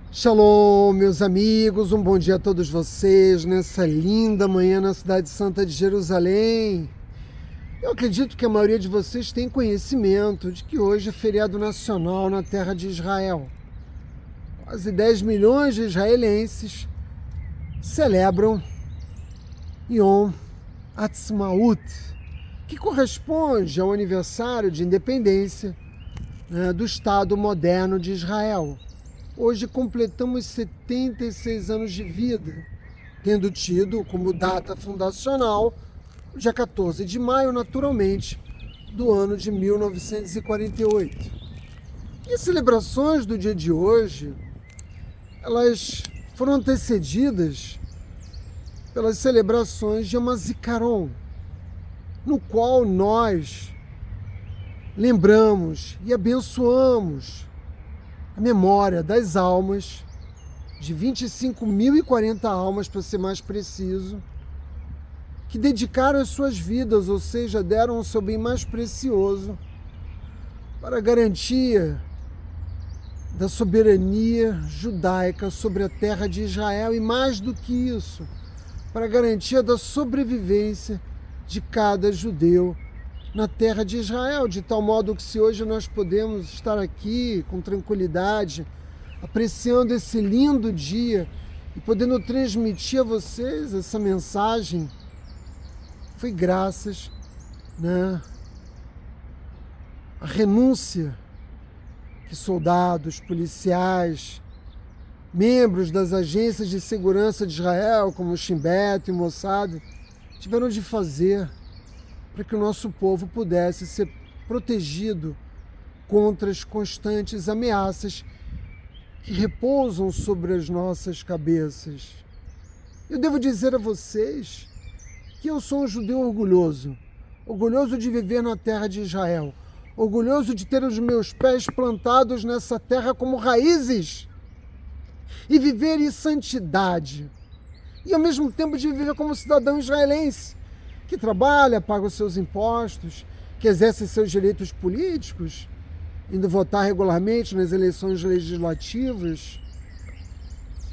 Shalom, meus amigos, um bom dia a todos vocês nessa linda manhã na cidade santa de Jerusalém. Eu acredito que a maioria de vocês tem conhecimento de que hoje é feriado nacional na terra de Israel. Quase 10 milhões de israelenses celebram Yom Ha'atzmaut, que corresponde ao aniversário de independência, do Estado moderno de Israel. Hoje completamos 76 anos de vida, tendo tido como data fundacional o dia 14 de maio, naturalmente, do ano de 1948. E as celebrações do dia de hoje, elas foram antecedidas pelas celebrações de Yom HaZikaron, no qual nós lembramos e abençoamos a memória das almas, de 25.040 almas, para ser mais preciso, que dedicaram as suas vidas, ou seja, deram o seu bem mais precioso para a garantia da soberania judaica sobre a terra de Israel e, mais do que isso, para a garantia da sobrevivência de cada judeu na terra de Israel, de tal modo que se hoje nós podemos estar aqui com tranquilidade, apreciando esse lindo dia e podendo transmitir a vocês essa mensagem, foi graças à renúncia que soldados, policiais, membros das agências de segurança de Israel, como o Shin Bet e o Mossad, tiveram de fazer para que o nosso povo pudesse ser protegido contra as constantes ameaças que repousam sobre as nossas cabeças. Eu devo dizer a vocês que eu sou um judeu orgulhoso de viver na terra de Israel, orgulhoso de ter os meus pés plantados nessa terra como raízes e viver em santidade, e ao mesmo tempo de viver como cidadão israelense, que trabalha, paga os seus impostos, que exerce seus direitos políticos, indo votar regularmente nas eleições legislativas,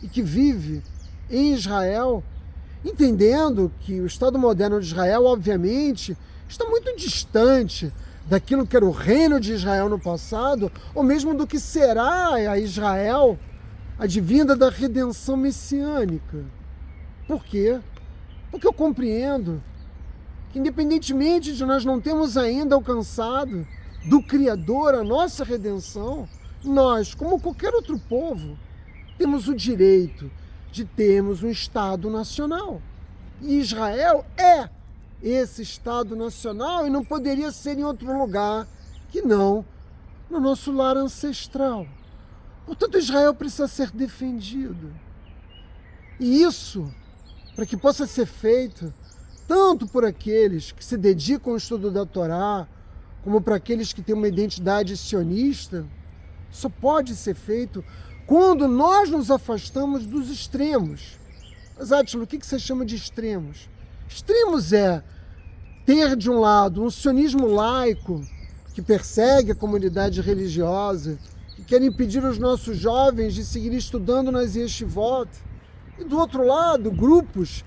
e que vive em Israel, entendendo que o Estado moderno de Israel, obviamente, está muito distante daquilo que era o reino de Israel no passado, ou mesmo do que será a Israel advinda da redenção messiânica. Por quê? Porque eu compreendo que, independentemente de nós não termos ainda alcançado do Criador a nossa redenção, nós, como qualquer outro povo, temos o direito de termos um Estado nacional. E Israel é esse Estado nacional e não poderia ser em outro lugar que não no nosso lar ancestral. Portanto, Israel precisa ser defendido. E isso, para que possa ser feito, tanto por aqueles que se dedicam ao estudo da Torá, como para aqueles que têm uma identidade sionista, só pode ser feito quando nós nos afastamos dos extremos. Mas, Átila, o que você chama de extremos? Extremos é ter, de um lado, um sionismo laico que persegue a comunidade religiosa, que quer impedir os nossos jovens de seguir estudando nas yeshivot, e, do outro lado, grupos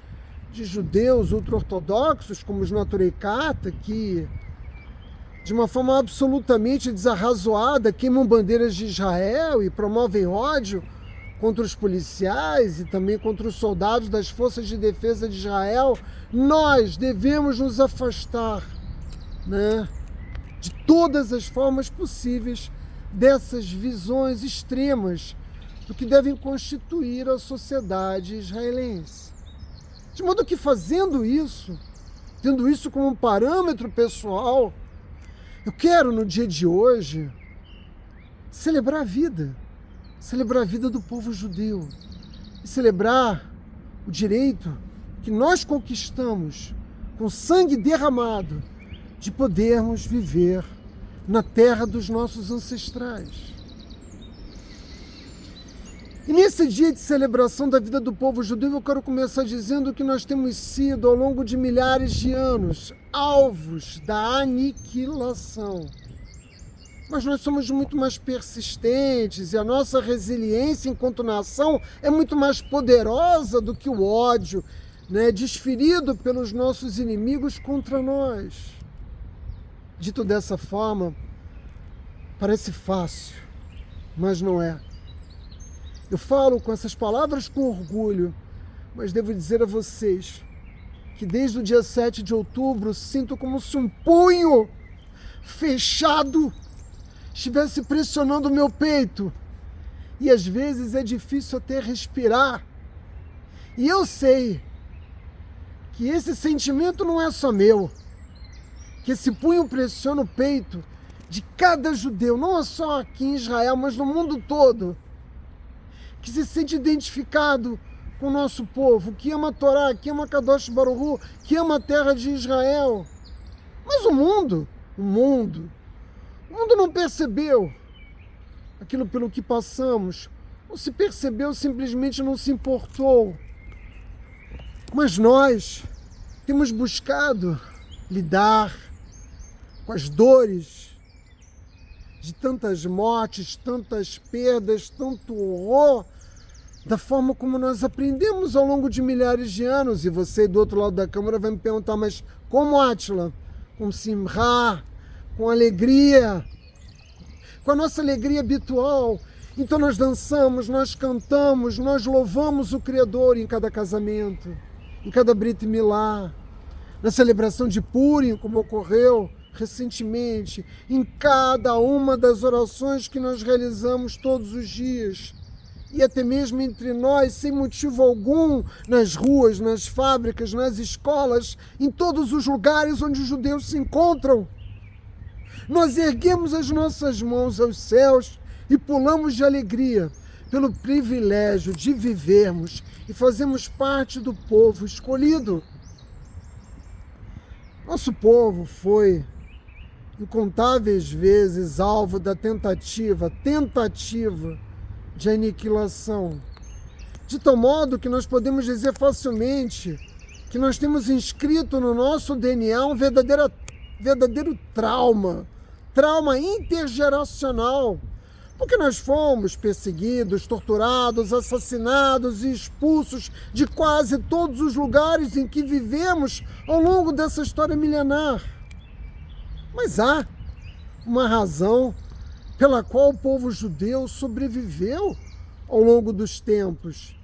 de judeus ultra-ortodoxos, como os Naturei Kata, que, de uma forma absolutamente desarrazoada, queimam bandeiras de Israel e promovem ódio contra os policiais e também contra os soldados das forças de defesa de Israel. Nós devemos nos afastar, de todas as formas possíveis dessas visões extremas do que devem constituir a sociedade israelense. De modo que, fazendo isso, tendo isso como um parâmetro pessoal, eu quero, no dia de hoje, celebrar a vida do povo judeu e celebrar o direito que nós conquistamos com sangue derramado de podermos viver na terra dos nossos ancestrais. E nesse dia de celebração da vida do povo judeu, eu quero começar dizendo que nós temos sido, ao longo de milhares de anos, alvos da aniquilação. Mas nós somos muito mais persistentes e a nossa resiliência enquanto nação é muito mais poderosa do que o ódio, né, desferido pelos nossos inimigos contra nós. Dito dessa forma, parece fácil, mas não é. Eu falo com essas palavras com orgulho, mas devo dizer a vocês que desde o dia 7 de outubro sinto como se um punho fechado estivesse pressionando o meu peito. E às vezes é difícil até respirar. E eu sei que esse sentimento não é só meu, que esse punho pressiona o peito de cada judeu, não é só aqui em Israel, mas no mundo todo, que se sente identificado com o nosso povo, que ama a Torá, que ama Kadosh Baruch Hu, que ama a terra de Israel. Mas o mundo não percebeu aquilo pelo que passamos, ou se percebeu, simplesmente não se importou. Mas nós temos buscado lidar com as dores de tantas mortes, tantas perdas, tanto horror, da forma como nós aprendemos ao longo de milhares de anos. E você do outro lado da câmera vai me perguntar, mas como, Átila? Com simra, com alegria, com a nossa alegria habitual. Então nós dançamos, nós cantamos, nós louvamos o Criador em cada casamento, em cada Brit Milá, na celebração de Purim, como ocorreu recentemente, em cada uma das orações que nós realizamos todos os dias. E até mesmo entre nós, sem motivo algum, nas ruas, nas fábricas, nas escolas, em todos os lugares onde os judeus se encontram. Nós erguemos as nossas mãos aos céus e pulamos de alegria pelo privilégio de vivermos e fazermos parte do povo escolhido. Nosso povo foi incontáveis vezes alvo da tentativa de aniquilação, de tal modo que nós podemos dizer facilmente que nós temos inscrito no nosso DNA um verdadeiro trauma intergeracional, porque nós fomos perseguidos, torturados, assassinados e expulsos de quase todos os lugares em que vivemos ao longo dessa história milenar. Mas há uma razão pela qual o povo judeu sobreviveu ao longo dos tempos.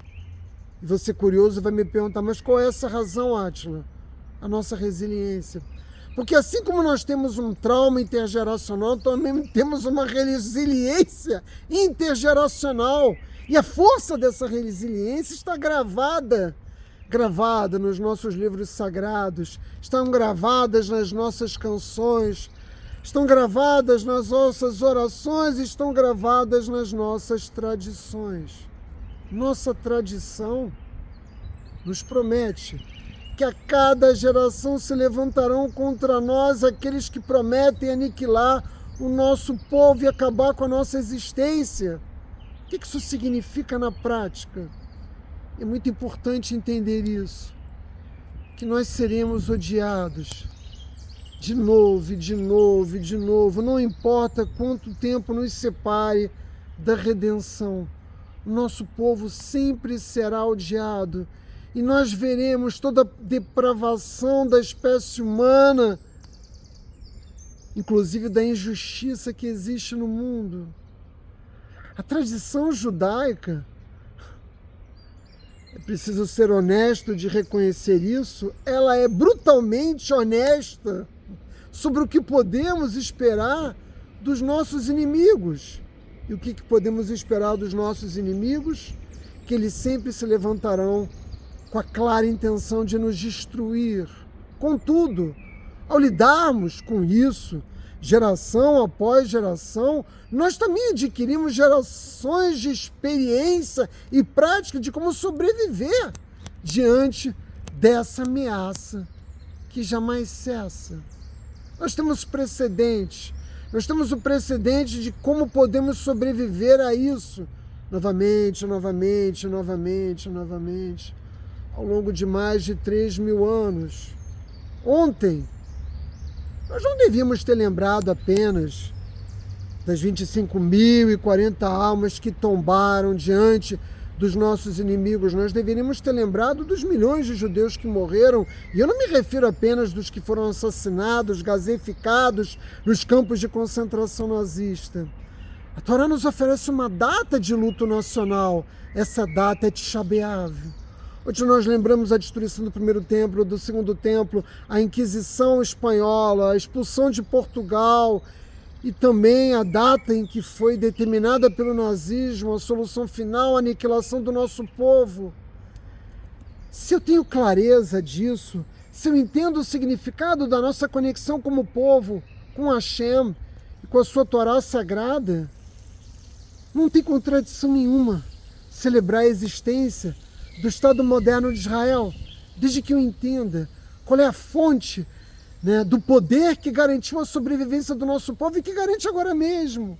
E você curioso vai me perguntar, mas qual é essa razão, Átila? A nossa resiliência. Porque assim como nós temos um trauma intergeracional, também temos uma resiliência intergeracional. E a força dessa resiliência está gravada nos nossos livros sagrados, estão gravadas nas nossas canções, estão gravadas nas nossas orações, estão gravadas nas nossas tradições. Nossa tradição nos promete que a cada geração se levantarão contra nós aqueles que prometem aniquilar o nosso povo e acabar com a nossa existência. O que isso significa na prática? É muito importante entender isso, que nós seremos odiados de novo, não importa quanto tempo nos separe da redenção, o nosso povo sempre será odiado e nós veremos toda a depravação da espécie humana, inclusive da injustiça que existe no mundo. A tradição judaica, é preciso ser honesto de reconhecer isso, ela é brutalmente honesta sobre o que podemos esperar dos nossos inimigos. E o que podemos esperar dos nossos inimigos? Que eles sempre se levantarão com a clara intenção de nos destruir. Contudo, ao lidarmos com isso, geração após geração, nós também adquirimos gerações de experiência e prática de como sobreviver diante dessa ameaça que jamais cessa. Nós temos precedentes, nós temos o precedente de como podemos sobreviver a isso novamente, ao longo de mais de 3.000 anos. Ontem, nós não devíamos ter lembrado apenas das 25.040 almas que tombaram diante dos nossos inimigos. Nós deveríamos ter lembrado dos milhões de judeus que morreram, e eu não me refiro apenas dos que foram assassinados, gaseificados nos campos de concentração nazista. A Torá nos oferece uma data de luto nacional. Essa data é Tisha B'Av. Hoje nós lembramos a destruição do primeiro templo, do segundo templo, a Inquisição espanhola, a expulsão de Portugal, e também a data em que foi determinada pelo nazismo a solução final, a aniquilação do nosso povo. Se eu tenho clareza disso, se eu entendo o significado da nossa conexão como povo com Hashem e com a sua Torá sagrada, não tem contradição nenhuma celebrar a existência do Estado moderno de Israel, desde que eu entenda qual é a fonte, do poder que garantiu a sobrevivência do nosso povo e que garante agora mesmo.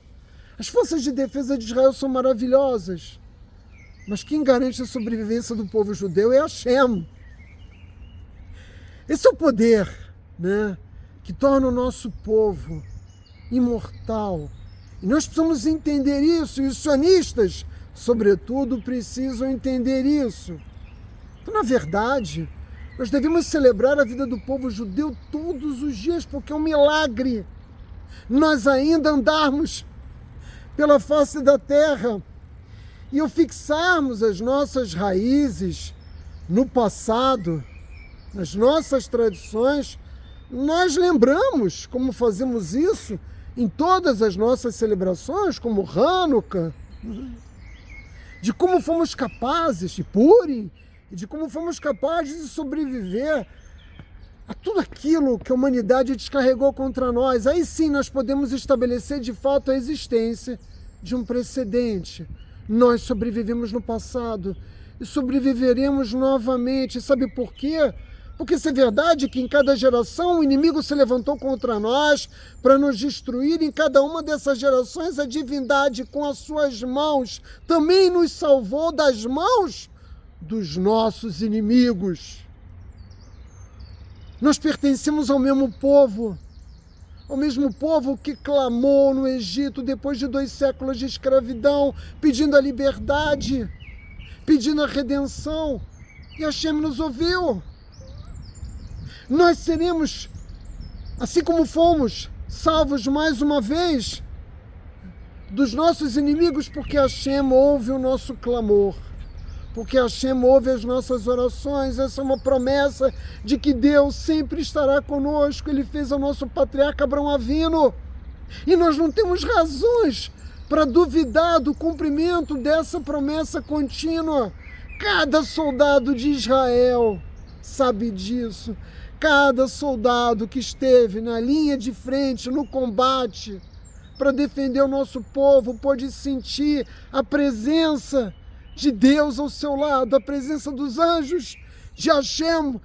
As forças de defesa de Israel são maravilhosas, mas quem garante a sobrevivência do povo judeu é Hashem. Esse é o poder, que torna o nosso povo imortal. E nós precisamos entender isso, e os sionistas, sobretudo, precisam entender isso. Então, na verdade, nós devemos celebrar a vida do povo judeu todos os dias, porque é um milagre nós ainda andarmos pela face da terra e ao fixarmos as nossas raízes no passado, nas nossas tradições, nós lembramos como fazemos isso em todas as nossas celebrações, como Hanukkah, de como fomos capazes, de Purim, e de como fomos capazes de sobreviver a tudo aquilo que a humanidade descarregou contra nós. Aí sim nós podemos estabelecer de fato a existência de um precedente. Nós sobrevivemos no passado e sobreviveremos novamente. Sabe por quê? Porque se é verdade que em cada geração o inimigo se levantou contra nós para nos destruir, em cada uma dessas gerações a divindade com as suas mãos também nos salvou das mãos dos nossos inimigos. Nós pertencemos ao mesmo povo que clamou no Egito depois de 2 séculos de escravidão, pedindo a liberdade, pedindo a redenção, e Hashem nos ouviu. Nós seremos, assim como fomos, salvos mais uma vez dos nossos inimigos, porque Hashem ouve o nosso clamor, porque Hashem ouve as nossas orações. Essa é uma promessa de que Deus sempre estará conosco. Ele fez ao nosso patriarca Abraão Avino, e nós não temos razões para duvidar do cumprimento dessa promessa contínua. Cada soldado de Israel sabe disso. Cada soldado que esteve na linha de frente, no combate, para defender o nosso povo, pôde sentir a presença de Deus ao seu lado, a presença dos anjos de Hashem,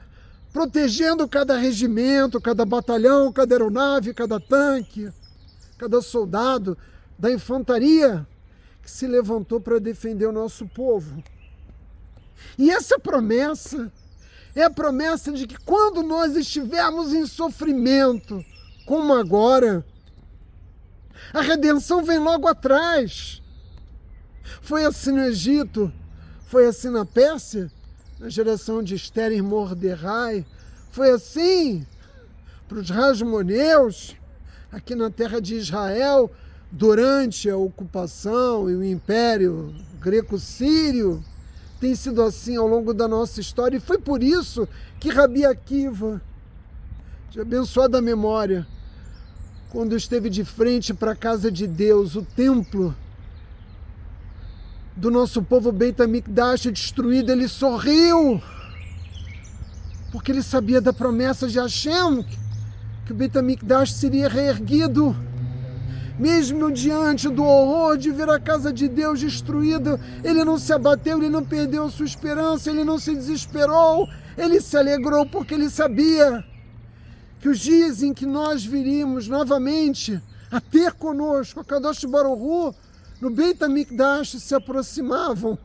protegendo cada regimento, cada batalhão, cada aeronave, cada tanque, cada soldado da infantaria que se levantou para defender o nosso povo. E essa promessa é a promessa de que quando nós estivermos em sofrimento, como agora, a redenção vem logo atrás. Foi assim no Egito, foi assim na Pérsia, na geração de Esther e Mordecai, foi assim para os Hasmoneus, aqui na terra de Israel, durante a ocupação e o Império Greco-Sírio. Tem sido assim ao longo da nossa história, e foi por isso que Rabi Akiva, de abençoada memória, quando esteve de frente para a casa de Deus, o templo do nosso povo Beit HaMikdash destruído, ele sorriu, porque ele sabia da promessa de Hashem, que o Beit HaMikdash seria reerguido. Mesmo diante do horror de ver a casa de Deus destruída, ele não se abateu, ele não perdeu a sua esperança, ele não se desesperou, ele se alegrou, porque ele sabia que os dias em que nós viríamos novamente a ter conosco a Kadosh Baruch Hu no Beit HaMikdash se aproximavam.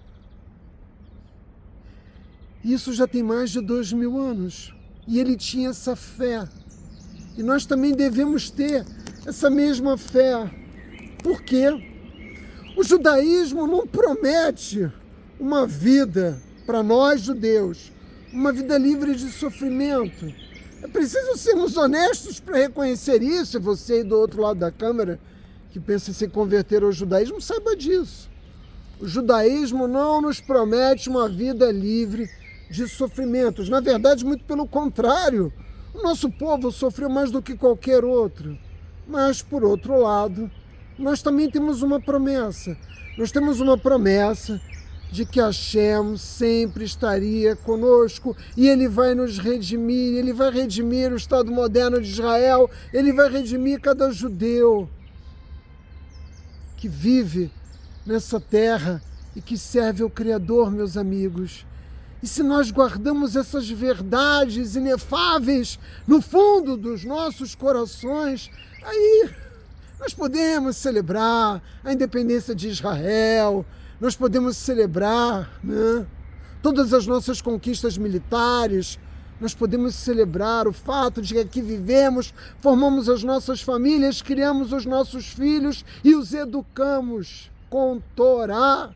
Isso já tem mais de 2000 anos, e ele tinha essa fé, e nós também devemos ter essa mesma fé. Por quê? O judaísmo não promete uma vida para nós judeus, uma vida livre de sofrimento. É preciso sermos honestos para reconhecer isso. E você aí do outro lado da câmera, que pensa em se converter ao judaísmo, saiba disso. O judaísmo não nos promete uma vida livre de sofrimentos. Na verdade, muito pelo contrário. O nosso povo sofreu mais do que qualquer outro. Mas, por outro lado, nós também temos uma promessa. Nós temos uma promessa de que Hashem sempre estaria conosco e Ele vai nos redimir, Ele vai redimir o Estado moderno de Israel, Ele vai redimir cada judeu que vive nessa terra e que serve ao Criador, meus amigos. E se nós guardamos essas verdades inefáveis no fundo dos nossos corações, aí nós podemos celebrar a independência de Israel, nós podemos celebrar, né, todas as nossas conquistas militares, nós podemos celebrar o fato de que aqui vivemos, formamos as nossas famílias, criamos os nossos filhos e os educamos com Torá.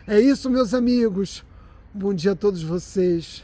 É isso, meus amigos. Bom dia a todos vocês.